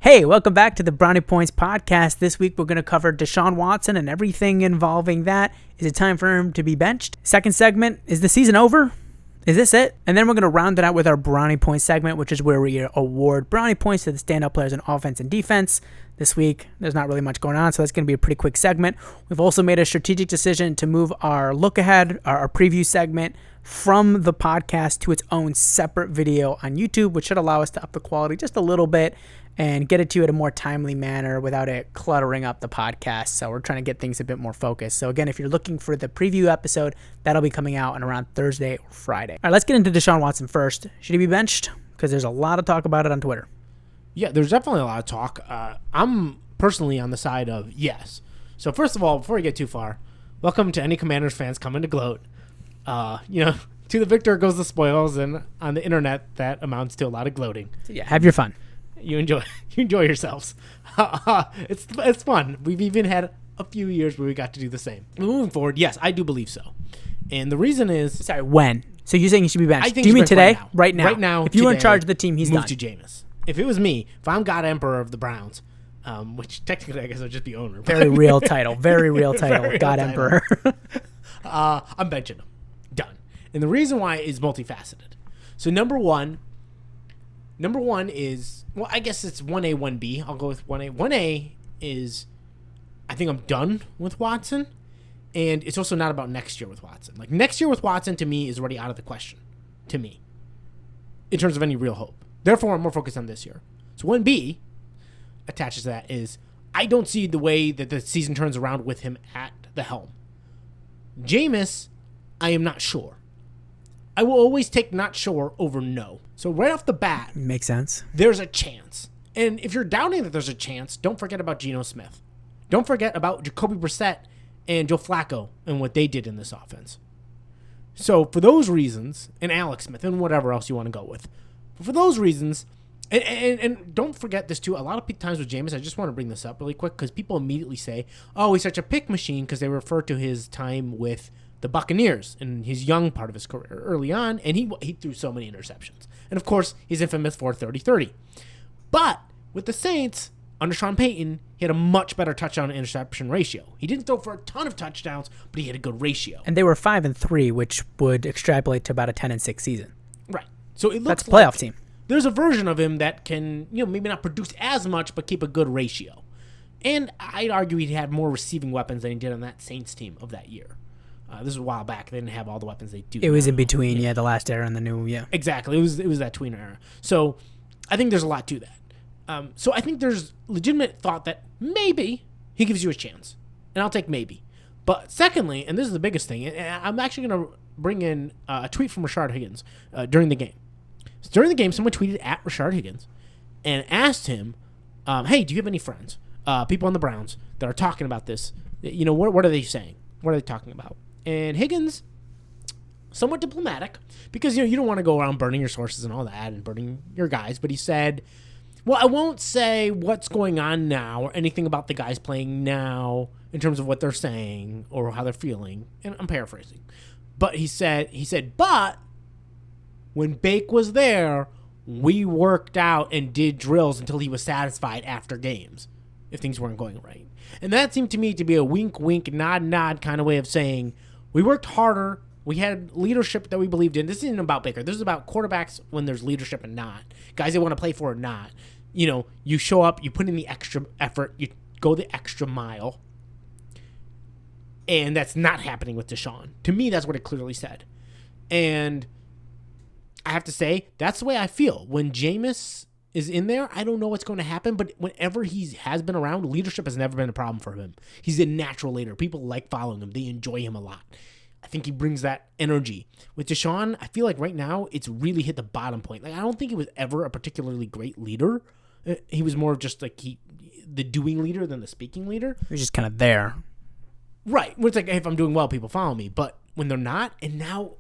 Hey, welcome back to the Brownie Points podcast. This week we're going to cover Deshaun Watson and everything involving that. Is it time for him to be benched? Second segment, is the season over? Is this it? And then we're going to round it out with our Brownie Points segment, which is where we award Brownie Points to the standout players in offense and defense. This week, there's not really much going on, so that's going to be a pretty quick segment. We've also made a strategic decision to move our look ahead, our preview segment, from the podcast to its own separate video on YouTube, which should allow us to up the quality just a little bit and get it to you in a more timely manner without it cluttering up the podcast. So we're trying to get things a bit more focused. So again, if you're looking for the preview episode, that'll be coming out on around Thursday or Friday. All right, let's get into Deshaun Watson first. Should he be benched? Because there's a lot of talk about it on Twitter. Yeah, there's definitely a lot of talk. I'm personally on the side of yes. So first of all, before we get too far, welcome to any Commanders fans coming to gloat. To the victor goes the spoils, and on the internet that amounts to a lot of gloating. So yeah, have your fun. You enjoy yourselves. It's fun. We've even had a few years where we got to do the same. Moving forward, yes, I do believe so. And the reason is... Sorry, when? So you're saying he should be benched? I think do you mean today? Right now. Right now. If you were in charge of the team, he's move done. to Jameis. If it was me, if I'm God Emperor of the Browns, which technically I guess I'd just be owner. Very real title. Very real title. God Emperor. I'm benching him. Done. And the reason why is multifaceted. So number one is, well, I guess it's 1A, 1B. I'll go with 1A. 1A is, I think I'm done with Watson. And it's also not about next year with Watson. Like, next year with Watson, to me, is already out of the question. To me. In terms of any real hope. Therefore, I'm more focused on this year. So 1B attaches to that is, I don't see the way that the season turns around with him at the helm. Jameis, I am not sure. I will always take not sure over no. So right off the bat, makes sense. There's a chance. And if you're doubting that there's a chance, don't forget about Geno Smith. Don't forget about Jacoby Brissett and Joe Flacco and what they did in this offense. So for those reasons, and Alex Smith and whatever else you want to go with, but for those reasons, and don't forget this too, a lot of times with Jameis, I just want to bring this up really quick because people immediately say, oh, he's such a pick machine because they refer to his time with the Buccaneers in his young part of his career early on, and he threw so many interceptions. And of course, he's infamous for 30-30. But with the Saints, under Sean Payton, he had a much better touchdown-interception ratio. He didn't throw for a ton of touchdowns, but he had a good ratio. And they were 5-3, which would extrapolate to about a 10-6 season. Right. So it looks that's a playoff team. There's a version of him that can, maybe not produce as much, but keep a good ratio. And I'd argue he had more receiving weapons than he did on that Saints team of that year. This was a while back. They didn't have all the weapons they do. It was in between, the last era and the new, Exactly. It was that tween era. So I think there's a lot to that. So I think there's legitimate thought that maybe he gives you a chance. And I'll take maybe. But secondly, and this is the biggest thing, and I'm actually going to bring in a tweet from Rashard Higgins during the game. So during the game, someone tweeted at Rashard Higgins and asked him, hey, do you have any friends, people on the Browns, that are talking about this? What are they saying? What are they talking about? And Higgins, somewhat diplomatic, because you don't want to go around burning your sources and all that and burning your guys, but he said, well, I won't say what's going on now or anything about the guys playing now in terms of what they're saying or how they're feeling, and I'm paraphrasing. But he said, but when Bake was there, we worked out and did drills until he was satisfied after games if things weren't going right. And that seemed to me to be a wink, wink, nod, nod kind of way of saying, we worked harder. We had leadership that we believed in. This isn't about Baker. This is about quarterbacks when there's leadership and not. Guys they want to play for or not. You show up, you put in the extra effort, you go the extra mile. And that's not happening with Deshaun. To me, that's what it clearly said. And I have to say, that's the way I feel. When Jameis is in there, I don't know what's going to happen, but whenever he has been around, leadership has never been a problem for him. He's a natural leader. People like following him. They enjoy him a lot. I think he brings that energy. With Deshaun, I feel like right now it's really hit the bottom point. Like, I don't think he was ever a particularly great leader. He was more of just like the doing leader than the speaking leader. He was just kind of there. Right. Where it's like, hey, if I'm doing well, people follow me. But when they're not, and now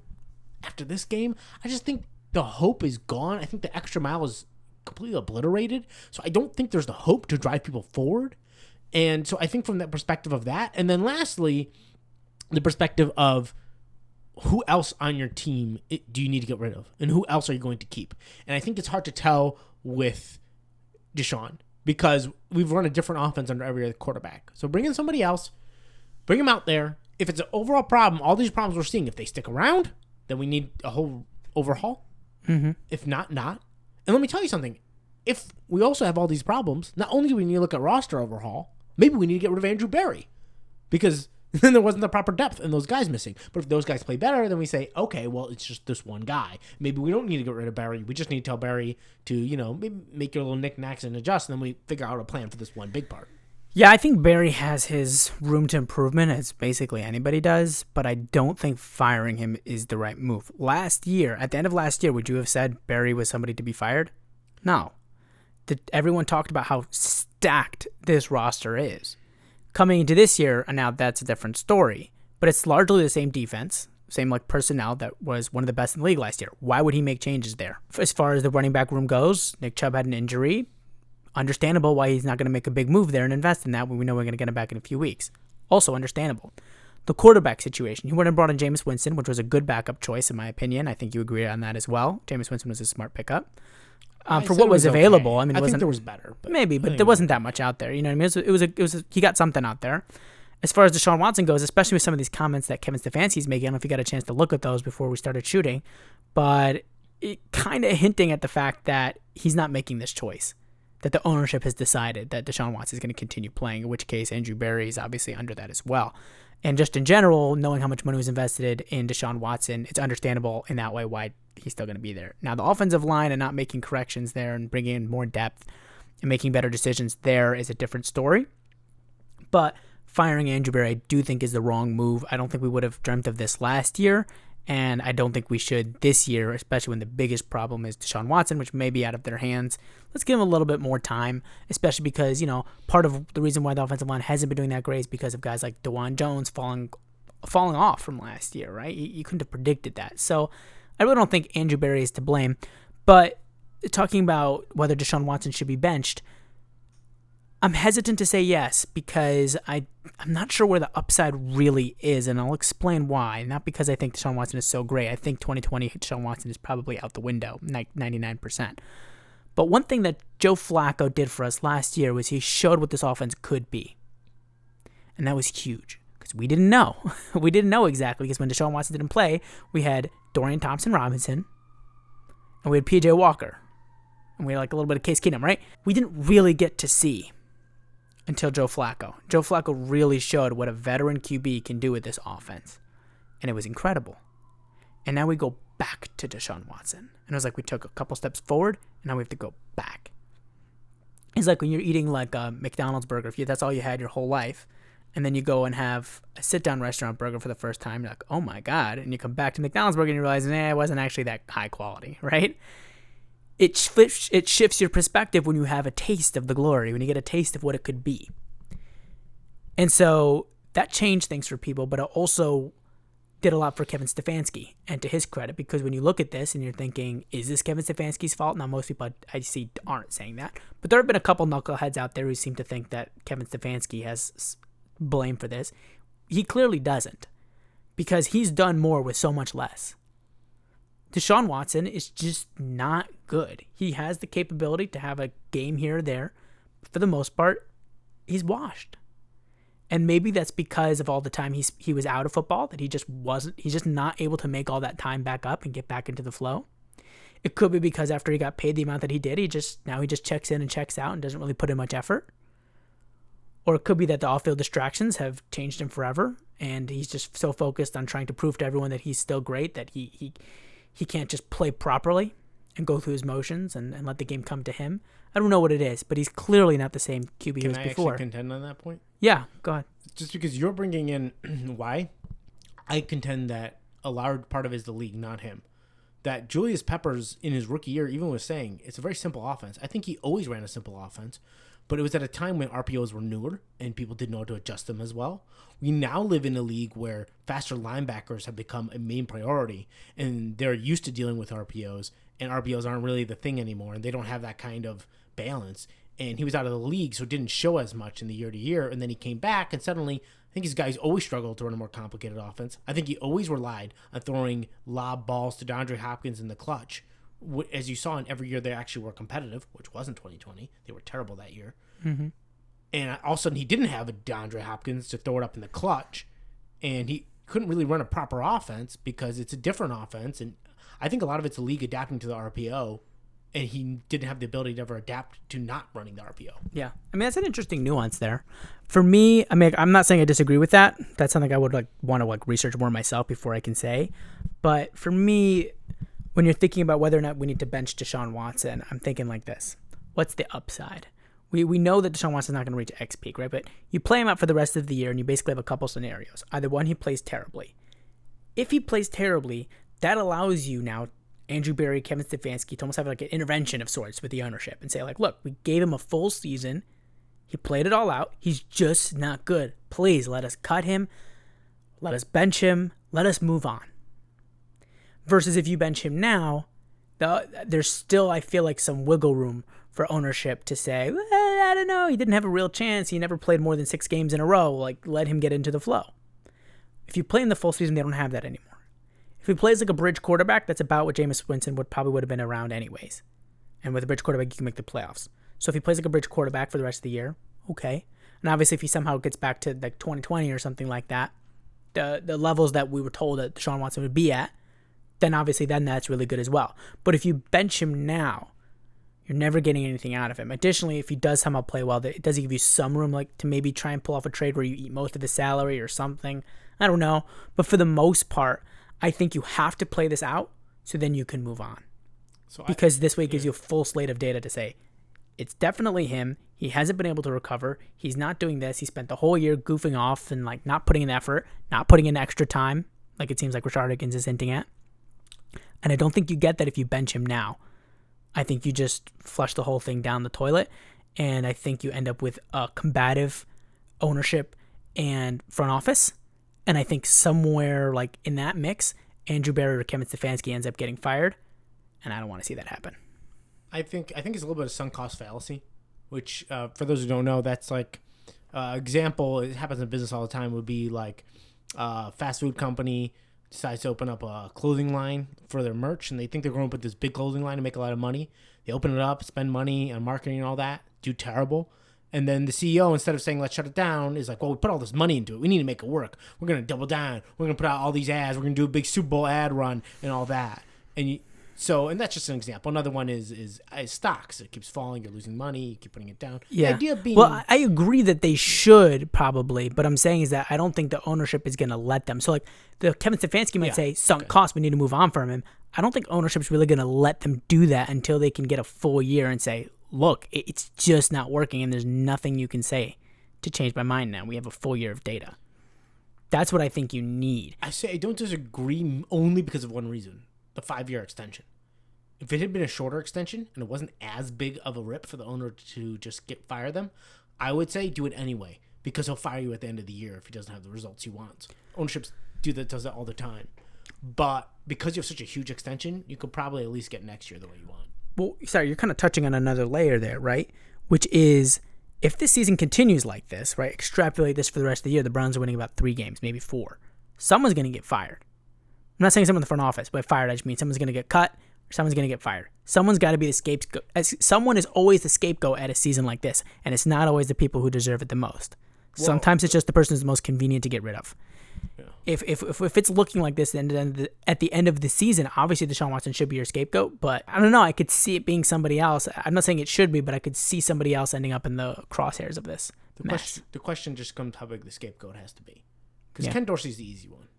after this game, I just think the hope is gone. I think the extra mile is completely obliterated. So I don't think there's the hope to drive people forward. And so I think from that perspective of that. And then lastly, the perspective of who else on your team do you need to get rid of? And who else are you going to keep? And I think it's hard to tell with Deshaun. because we've run a different offense under every other quarterback. So bring in somebody else, bring them out there. If it's an overall problem, all these problems we're seeing, if they stick around, then we need a whole overhaul. Mm-hmm. If not. And let me tell you something. If we also have all these problems, not only do we need to look at roster overhaul, maybe we need to get rid of Andrew Berry because then there wasn't the proper depth and those guys missing. But if those guys play better, then we say, okay, well, it's just this one guy. Maybe we don't need to get rid of Berry. We just need to tell Berry to, maybe make your little knickknacks and adjust, and then we figure out a plan for this one big part. Yeah, I think Barry has his room to improvement, as basically anybody does, but I don't think firing him is the right move. Last year, at the end of last year, would you have said Barry was somebody to be fired? No. Everyone talked about how stacked this roster is. Coming into this year, and now that's a different story, but it's largely the same defense, same personnel that was one of the best in the league last year. Why would he make changes there? As far as the running back room goes, Nick Chubb had an injury. Understandable why he's not going to make a big move there and invest in that when we know we're going to get him back in a few weeks. Also understandable. The quarterback situation. He went and brought in Jameis Winston, which was a good backup choice in my opinion. I think you agree on that as well. Jameis Winston was a smart pickup. For what was available, okay. I think there was better. But there wasn't that much out there. You know what I mean? He got something out there. As far as Deshaun Watson goes, especially with some of these comments that Kevin Stefanski's making, I don't know if you got a chance to look at those before we started shooting, but it kind of hinting at the fact that he's not making this choice, that the ownership has decided that Deshaun Watson is going to continue playing, in which case Andrew Berry is obviously under that as well. And just in general, knowing how much money was invested in Deshaun Watson, it's understandable in that way why he's still going to be there. Now, the offensive line and not making corrections there and bringing in more depth and making better decisions there is a different story. But firing Andrew Berry, I do think is the wrong move. I don't think we would have dreamt of this last year, and I don't think we should this year, especially when the biggest problem is Deshaun Watson, which may be out of their hands. Let's give him a little bit more time, especially because, part of the reason why the offensive line hasn't been doing that great is because of guys like DeJuan Jones falling off from last year, right? You couldn't have predicted that. So I really don't think Andrew Berry is to blame. But talking about whether Deshaun Watson should be benched, I'm hesitant to say yes because I'm not sure where the upside really is, and I'll explain why. Not because I think Deshaun Watson is so great. I think 2020 Deshaun Watson is probably out the window, 99%. But one thing that Joe Flacco did for us last year was he showed what this offense could be. And that was huge because we didn't know. We didn't know exactly because when Deshaun Watson didn't play, we had Dorian Thompson-Robinson and we had P.J. Walker. And we had a little bit of Case Keenum, right? We didn't really get to see until Joe Flacco. Joe Flacco really showed what a veteran QB can do with this offense. And it was incredible. And now we go back to Deshaun Watson. And it was like we took a couple steps forward, and now we have to go back. It's like when you're eating a McDonald's burger, if that's all you had your whole life, and then you go and have a sit-down restaurant burger for the first time, you're like, oh my God. And you come back to McDonald's burger and you realize, it wasn't actually that high quality, right? It shifts your perspective when you have a taste of the glory, when you get a taste of what it could be. And so that changed things for people, but it also did a lot for Kevin Stefanski, and to his credit, because when you look at this and you're thinking, is this Kevin Stefanski's fault? Now, most people I see aren't saying that, but there have been a couple knuckleheads out there who seem to think that Kevin Stefanski has blame for this. He clearly doesn't, because he's done more with so much less. Deshaun Watson is just not good. He has the capability to have a game here or there. For the most part, he's washed. And maybe that's because of all the time he was out of football, that he's just not able to make all that time back up and get back into the flow. It could be because after he got paid the amount that he did, he just checks in and checks out and doesn't really put in much effort. Or it could be that the off-field distractions have changed him forever, and he's just so focused on trying to prove to everyone that he's still great that he can't just play properly and go through his motions and let the game come to him. I don't know what it is, but he's clearly not the same QB he was before. Can I actually contend on that point? Yeah, go ahead. Just because you're bringing in why, I contend that a large part of it is the league, not him. That Julius Peppers in his rookie year even was saying it's a very simple offense. I think he always ran a simple offense, but it was at a time when RPOs were newer and people didn't know how to adjust them as well. We now live in a league where faster linebackers have become a main priority, and they're used to dealing with RPOs, and RPOs aren't really the thing anymore, and they don't have that kind of balance. And he was out of the league, so it didn't show as much in the year-to-year, and then he came back, and suddenly I think his guys always struggled to run a more complicated offense. I think he always relied on throwing lob balls to DeAndre Hopkins in the clutch, as you saw in every year they actually were competitive, which wasn't 2020. They were terrible that year. Mm-hmm. And all of a sudden he didn't have a DeAndre Hopkins to throw it up in the clutch, and he couldn't really run a proper offense because it's a different offense. And I think a lot of it's the league adapting to the RPO, and he didn't have the ability to ever adapt to not running the RPO. Yeah. I mean, that's an interesting nuance there. For me, I mean, I'm not saying I disagree with that. That's something I would want to research more myself before I can say. But for me, when you're thinking about whether or not we need to bench Deshaun Watson, I'm thinking like this. What's the upside? We know that Deshaun Watson's not going to reach X peak, right? But you play him out for the rest of the year, and you basically have a couple scenarios. Either one, he plays terribly. If he plays terribly, that allows you now, Andrew Berry, Kevin Stefanski, to almost have like an intervention of sorts with the ownership and say, like, look, we gave him a full season. He played it all out. He's just not good. Please let us cut him. Let us bench him. Let us move on. Versus if you bench him now, there's still, I feel like, some wiggle room for ownership to say, well, I don't know, he didn't have a real chance. He never played more than 6 games in a row. Like, let him get into the flow. If you play in the full season, they don't have that anymore. If he plays like a bridge quarterback, that's about what Jameis Winston would have been around anyways. And with a bridge quarterback, you can make the playoffs. So if he plays like a bridge quarterback for the rest of the year, okay. And obviously, if he somehow gets back to like 2020 or something like that, the levels that we were told that Deshaun Watson would be at, then obviously that's really good as well. But if you bench him now, you're never getting anything out of him. Additionally, if he does somehow play well, does he give you some room like to maybe try and pull off a trade where you eat most of his salary or something? I don't know. But for the most part, I think you have to play this out so then you can move on. Because this way it gives you a full slate of data to say, it's definitely him. He hasn't been able to recover. He's not doing this. He spent the whole year goofing off and like not putting in effort, not putting in extra time, like it seems like Rashard Higgins is hinting at. And I don't think you get that if you bench him now. I think you just flush the whole thing down the toilet, and I think you end up with a combative ownership and front office. And I think somewhere like in that mix, Andrew Berry or Kevin Stefanski ends up getting fired, and I don't want to see that happen. I think it's a little bit of sunk cost fallacy, which for those who don't know, that's like example. It happens in business all the time. Would be like fast food company decides to open up a clothing line for their merch, and they think they're going to put this big clothing line and make a lot of money. They open it up, spend money on marketing and all that, do terrible. And then the CEO, instead of saying, let's shut it down, is like, well, we put all this money into it. We need to make it work. We're going to double down. We're going to put out all these ads. We're going to do a big Super Bowl ad run and all that. And that's just an example. Another one is stocks. It keeps falling. You're losing money. You keep putting it down. Yeah. The idea being, well, I agree that they should probably, but I'm saying is that I don't think the ownership is going to let them. So like the Kevin Stefanski might say sunk cost, we need to move on from him. I don't think ownership's really going to let them do that until they can get a full year and say, look, it's just not working and there's nothing you can say to change my mind now. We have a full year of data. That's what I think you need. I don't disagree only because of one reason, the 5-year extension. If it had been a shorter extension and it wasn't as big of a rip for the owner to just fire them, I would say do it anyway because he'll fire you at the end of the year if he doesn't have the results he wants. Ownerships does that all the time. But because you have such a huge extension, you could probably at least get next year the way you want. Well, sorry, you're kind of touching on another layer there, right? Which is if this season continues like this, right, extrapolate this for the rest of the year, the Browns are winning about 3 games, maybe 4. Someone's going to get fired. I'm not saying someone in the front office, but fired, I just mean someone's going to get cut or someone's going to get fired. Someone's got to be the scapegoat. Someone is always the scapegoat at a season like this, and it's not always the people who deserve it the most. Well, sometimes it's just the person who's the most convenient to get rid of. Yeah. If it's looking like this at the end of the season, obviously Deshaun Watson should be your scapegoat, but I don't know. I could see it being somebody else. I'm not saying it should be, but I could see somebody else ending up in the crosshairs of this mess. The question just comes how big the scapegoat has to be. Because Ken Dorsey's the easy one.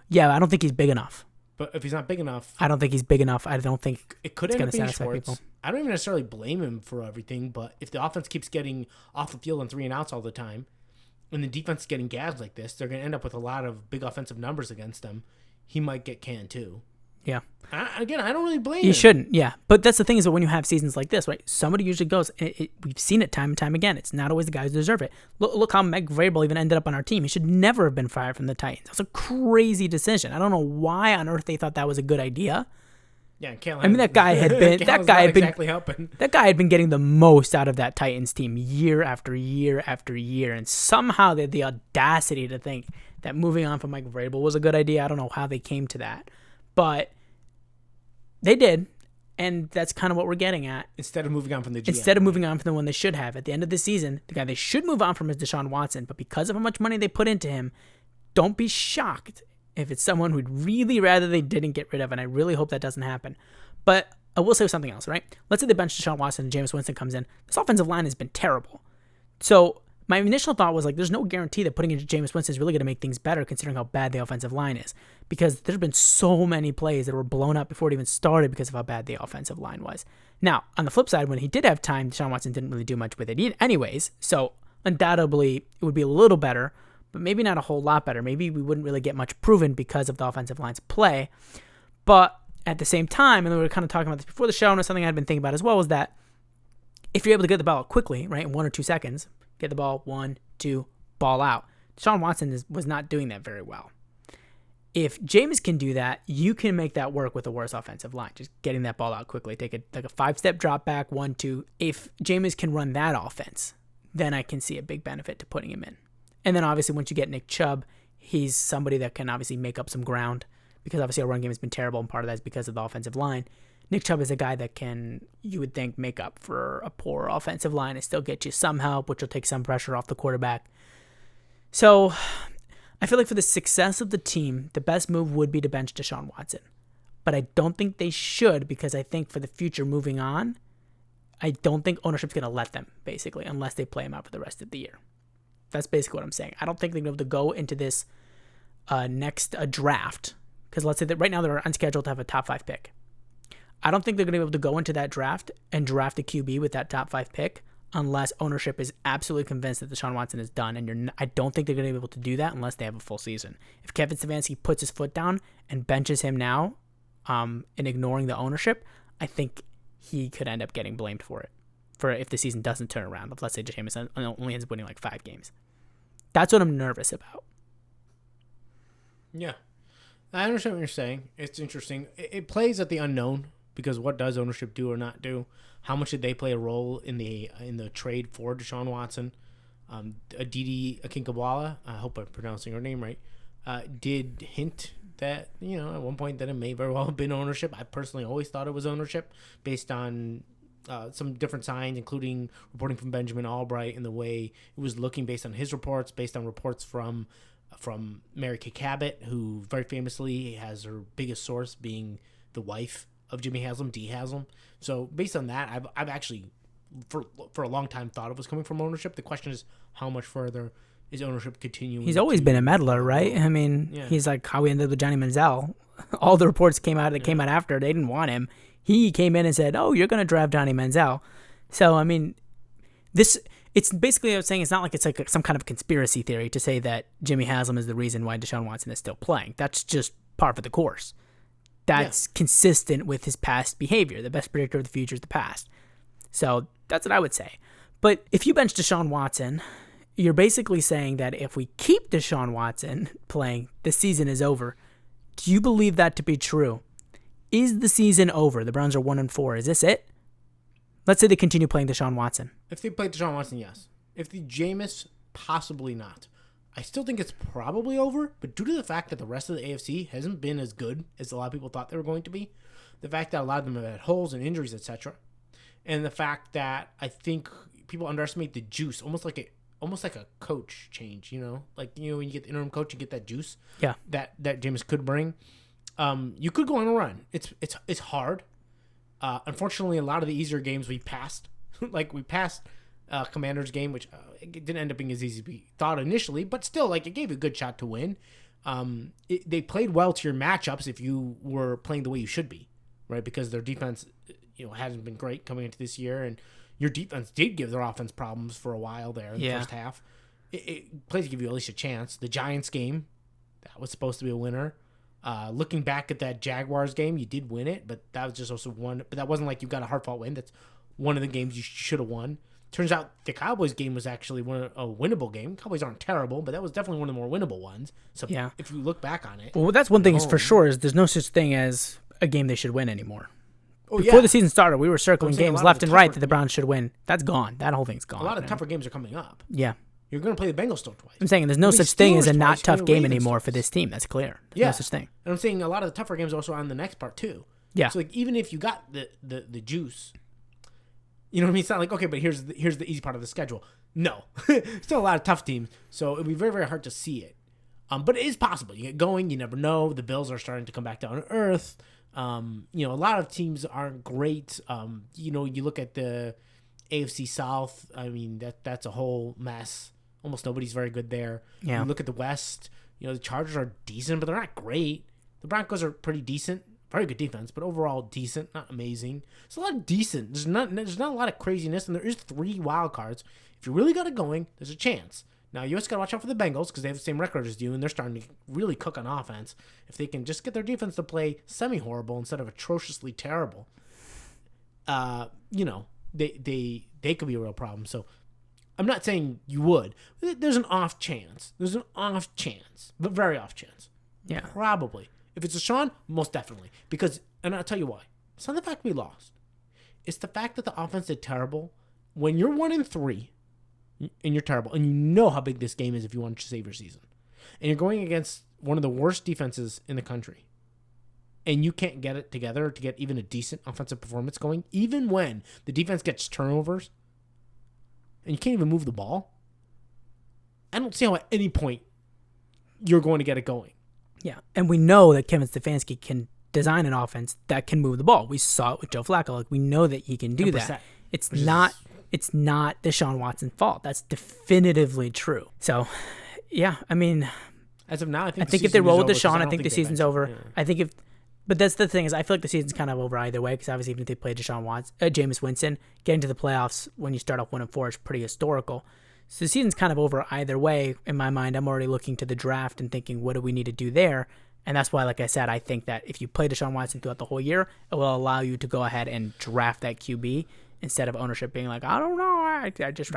Yeah, I don't think he's big enough. But if he's not big enough... I don't think he's big enough. I don't think it could end up being Schwartz. I don't even necessarily blame him for everything, but if the offense keeps getting off the field on 3 and outs all the time, and the defense is getting gassed like this, they're going to end up with a lot of big offensive numbers against them. He might get canned too. Yeah. I don't really blame him. You shouldn't, yeah. But that's the thing is that when you have seasons like this, right, somebody usually goes. We've seen it time and time again. It's not always the guys who deserve it. Look how Mike Vrabel even ended up on our team. He should never have been fired from the Titans. That was a crazy decision. I don't know why on earth they thought that was a good idea. Yeah, that guy had been helping. That guy had been getting the most out of that Titans team year after year after year, and somehow they had the audacity to think that moving on from Mike Vrabel was a good idea. I don't know how they came to that, but they did, And that's kind of what we're getting at. Instead of moving on from the GM. Instead of moving on from the one they should have. At the end of the season, the guy they should move on from is Deshaun Watson. But because of how much money they put into him, don't be shocked if it's someone who'd really rather they didn't get rid of. And I really hope that doesn't happen. But I will say something else, right? Let's say they bench Deshaun Watson and Jameis Winston comes in. This offensive line has been terrible. So my initial thought was like, there's no guarantee that putting in Jameis Winston is really going to make things better considering how bad the offensive line is. Because there's been so many plays that were blown up before it even started because of how bad the offensive line was. Now, on the flip side, when he did have time, Deshaun Watson didn't really do much with it anyways. So undoubtedly, it would be a little better, but maybe not a whole lot better. Maybe we wouldn't really get much proven because of the offensive line's play. But at the same time, and we were kind of talking about this before the show, and something I'd been thinking about as well, was that if you're able to get the ball quickly, right, in 1 or 2 seconds, get the ball, 1, 2, ball out. Deshaun Watson was not doing that very well. If Jameis can do that, you can make that work with a worse offensive line, just getting that ball out quickly. Take a 5-step drop back, 1, 2. If Jameis can run that offense, then I can see a big benefit to putting him in. And then obviously once you get Nick Chubb, he's somebody that can obviously make up some ground because obviously our run game has been terrible, and part of that is because of the offensive line. Nick Chubb is a guy that can, you would think, make up for a poor offensive line and still get you some help, which will take some pressure off the quarterback. So I feel like for the success of the team, the best move would be to bench Deshaun Watson. But I don't think they should, because I think for the future moving on, I don't think ownership's going to let them, basically, unless they play him out for the rest of the year. That's basically what I'm saying. I don't think they're going to be able to go into this next draft, because let's say that right now they're unscheduled to have a top 5 pick. I don't think they're going to be able to go into that draft and draft a QB with that top 5 pick unless ownership is absolutely convinced that Deshaun Watson is done. And I don't think they're going to be able to do that unless they have a full season. If Kevin Stefanski puts his foot down and benches him now, and ignoring the ownership, I think he could end up getting blamed for it. For if the season doesn't turn around. If let's say Jameis only ends up winning like 5 games. That's what I'm nervous about. Yeah. I understand what you're saying. It's interesting. It plays at the unknown. Because what does ownership do or not do? How much did they play a role in the trade for Deshaun Watson? Aditi Akinkabwala, I hope I'm pronouncing her name right, did hint that, at one point that it may very well have been ownership. I personally always thought it was ownership based on some different signs, including reporting from Benjamin Albright and the way it was looking based on his reports, based on reports from Mary Kay Cabot, who very famously has her biggest source being the wife of Jimmy Haslam, D. Haslam. So based on that, I've actually for a long time thought it was coming from ownership. The question is, how much further is ownership continuing? He's always been a meddler, right? I mean, He's like how we ended up with Johnny Manziel. All the reports came out after. They didn't want him. He came in and said, "Oh, you're going to draft Johnny Manziel." So I mean, it's basically, I was saying, it's not like it's like some kind of conspiracy theory to say that Jimmy Haslam is the reason why Deshaun Watson is still playing. That's just par for the course. That's consistent with his past behavior. The best predictor of the future is the past. So that's what I would say. But if you bench Deshaun Watson, you're basically saying that if we keep Deshaun Watson playing, the season is over. Do you believe that to be true? Is the season over? The Browns are 1-4. Is this it? Let's say they continue playing Deshaun Watson. If they play Deshaun Watson, yes. If the Jameis, possibly not. I still think it's probably over, but due to the fact that the rest of the AFC hasn't been as good as a lot of people thought they were going to be, the fact that a lot of them have had holes and injuries, etc., and the fact that I think people underestimate the juice, almost like a coach change, like when you get the interim coach, you get that juice, that Jameis could bring. You could go on a run. It's hard. Unfortunately, a lot of the easier games we passed, like we passed. Commanders game, which it didn't end up being as easy as we thought initially, but still, like, it gave you a good shot to win. They played well to your matchups if you were playing the way you should be, right? Because their defense, hasn't been great coming into this year, and your defense did give their offense problems for a while there in the first half. It plays to give you at least a chance. The Giants game, that was supposed to be a winner. Looking back at that Jaguars game, you did win it, but that was just also one. But that wasn't like you got a hard-fought win. That's one of the games you should have won. Turns out the Cowboys game was actually a winnable game. Cowboys aren't terrible, but that was definitely one of the more winnable ones. So if you look back on it. Well, that's one thing is for sure is there's no such thing as a game they should win anymore. Before the season started, we were circling games left and right that the Browns should win. That's gone. That whole thing's gone. A lot of tougher games are coming up. Yeah. You're going to play the Bengals still twice. I'm saying there's no such thing as a not tough game anymore for this team. That's clear. There's no such thing. And I'm saying a lot of the tougher games are also on the next part too. Yeah. So like even if you got the juice, you know what I mean? It's not like, okay, but here's the easy part of the schedule. No. Still a lot of tough teams, so it'd be very, very hard to see it. But it is possible. You get going, you never know. The Bills are starting to come back down to earth. A lot of teams aren't great. You look at the AFC South. I mean, that's a whole mess. Almost nobody's very good there. Yeah. You look at the West. The Chargers are decent, but they're not great. The Broncos are pretty decent. Very good defense, but overall decent, not amazing. It's a lot of decent. There's not a lot of craziness, and there is 3 wild cards. If you really got it going, there's a chance. Now, you just got to watch out for the Bengals because they have the same record as you, and they're starting to really cook on offense. If they can just get their defense to play semi-horrible instead of atrociously terrible, they could be a real problem. So I'm not saying you would. There's an off chance. But very off chance. Yeah. Probably. If it's Deshaun, most definitely. And I'll tell you why. It's not the fact we lost. It's the fact that the offense did terrible. When you're 1-3, and you're terrible, and you know how big this game is if you want to save your season, and you're going against one of the worst defenses in the country, and you can't get it together to get even a decent offensive performance going, even when the defense gets turnovers, and you can't even move the ball, I don't see how at any point you're going to get it going. Yeah, and we know that Kevin Stefanski can design an offense that can move the ball. We saw it with Joe Flacco. Like, we know that he can do 100%. That. It's not Deshaun Watson's fault. That's definitively true. So, yeah, I mean, as of now, I think if they roll with Deshaun, I think the season's over. Yeah. But that's the thing is, I feel like the season's kind of over either way because obviously even if they play Jameis Winston, getting to the playoffs when you start off 1-4 is pretty historical. So the season's kind of over either way. In my mind, I'm already looking to the draft and thinking, what do we need to do there? And that's why, like I said, I think that if you play Deshaun Watson throughout the whole year, it will allow you to go ahead and draft that QB instead of ownership being like, I don't know. I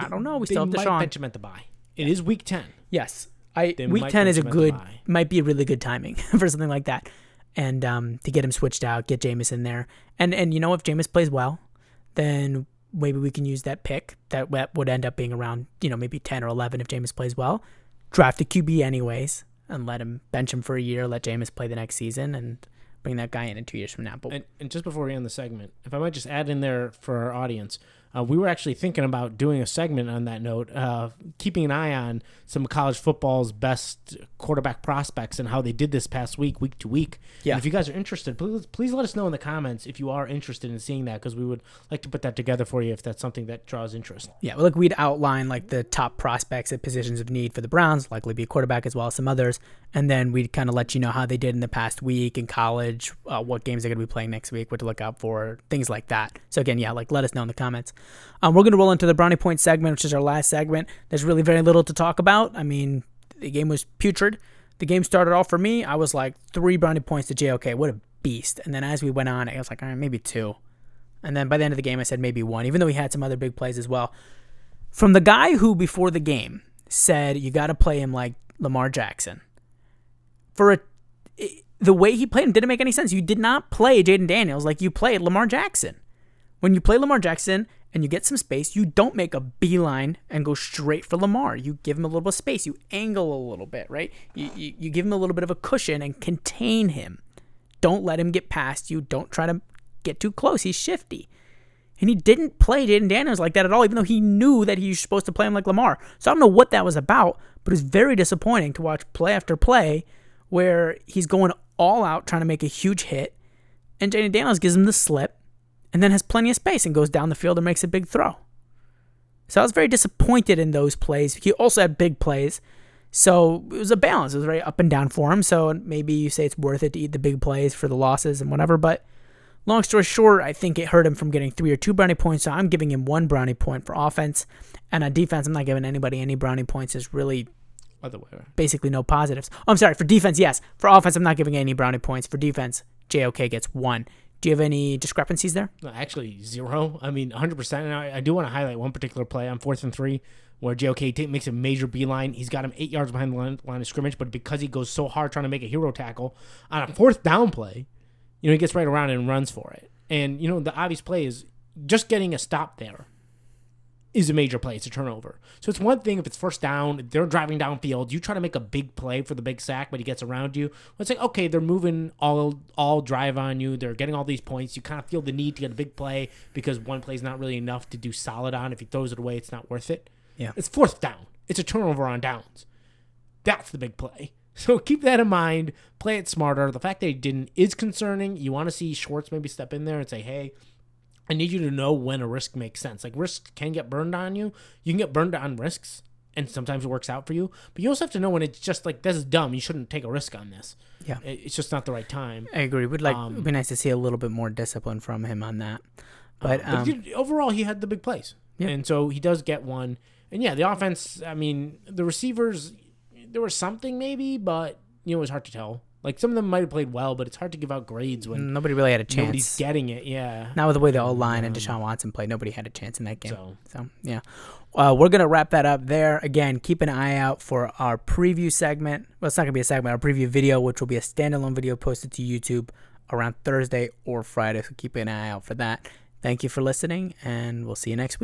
don't know. We still have Deshaun. They might bench him at the bye. It is week 10. Yes. Week 10 is might be a really good timing for something like that. And to get him switched out, get Jameis in there. And if Jameis plays well, then maybe we can use that pick that would end up being around, maybe 10 or 11 if Jameis plays well. Draft a QB anyways and bench him for a year, let Jameis play the next season and bring that guy in 2 years from now. But and just before we end the segment, if I might just add in there for our audience, we were actually thinking about doing a segment on that note, keeping an eye on some of college football's best quarterback prospects and how they did this past week to week. Yeah. And if you guys are interested, please let us know in the comments if you are interested in seeing that, because we would like to put that together for you if that's something that draws interest. Yeah, well, we'd outline the top prospects at positions of need for the Browns, likely be a quarterback as well as some others, and then we'd kind of let you know how they did in the past week in college, what games they're going to be playing next week, what to look out for, things like that. So again, yeah, let us know in the comments. We're going to roll into the Brownie Points segment, which is our last segment. There's really very little to talk about. I mean, the game was putrid. The game started off for me. I was like 3 Brownie Points to JOK. What a beast. And then as we went on, I was like, all right, maybe 2. And then by the end of the game, I said maybe 1, even though he had some other big plays as well. From the guy who, before the game, said you got to play him like Lamar Jackson. The way he played him didn't make any sense. You did not play Jaden Daniels like you played Lamar Jackson. When you play Lamar Jackson and you get some space, you don't make a beeline and go straight for Lamar. You give him a little bit of space. You angle a little bit, right? You give him a little bit of a cushion and contain him. Don't let him get past you. Don't try to get too close. He's shifty. And he didn't play Jaden Daniels like that at all, even though he knew that he was supposed to play him like Lamar. So I don't know what that was about, but it was very disappointing to watch play after play where he's going all out trying to make a huge hit, and Jaden Daniels gives him the slip, and then has plenty of space and goes down the field and makes a big throw. So I was very disappointed in those plays. He also had big plays, so it was a balance. It was very up and down for him, so maybe you say it's worth it to eat the big plays for the losses and whatever, but long story short, I think it hurt him from getting 3 or 2 brownie points, so I'm giving him 1 brownie point for offense, and on defense, I'm not giving anybody any brownie points. There's really basically no positives. Oh, I'm sorry, for defense, yes. For offense, I'm not giving any brownie points. For defense, JOK gets 1. Do you have any discrepancies there? No, actually, 0. I mean, 100%. And I do want to highlight one particular play on 4th and 3 where JOK makes a major beeline. He's got him 8 yards behind the line of scrimmage, but because he goes so hard trying to make a hero tackle on a 4th down play, he gets right around and runs for it. And, the obvious play is just getting a stop there is a major play. It's a turnover. So it's one thing if it's first down, they're driving downfield, you try to make a big play for the big sack, but he gets around you. It's like, okay, they're moving all drive on you. They're getting all these points. You kind of feel the need to get a big play because one play is not really enough to do solid on. If he throws it away, it's not worth it. Yeah. It's fourth down. It's a turnover on downs. That's the big play. So keep that in mind. Play it smarter. The fact that he didn't is concerning. You want to see Schwartz maybe step in there and say, hey, I need you to know when a risk makes sense. Like, risks can get burned on you. You can get burned on risks, and sometimes it works out for you. But you also have to know when it's just like, this is dumb. You shouldn't take a risk on this. Yeah. It's just not the right time. I agree. It'd be nice to see a little bit more discipline from him on that. But overall, he had the big plays. Yeah. And so he does get one. And, yeah, the offense, I mean, the receivers, there was something maybe, but, it was hard to tell. Like, some of them might have played well, but it's hard to give out grades when nobody really had a chance. Nobody's getting it, yeah. Not with the way the O-line and Deshaun Watson played. Nobody had a chance in that game. So yeah. We're going to wrap that up there. Again, keep an eye out for our preview segment. Well, it's not going to be a segment, our preview video, which will be a standalone video posted to YouTube around Thursday or Friday. So keep an eye out for that. Thank you for listening, and we'll see you next week.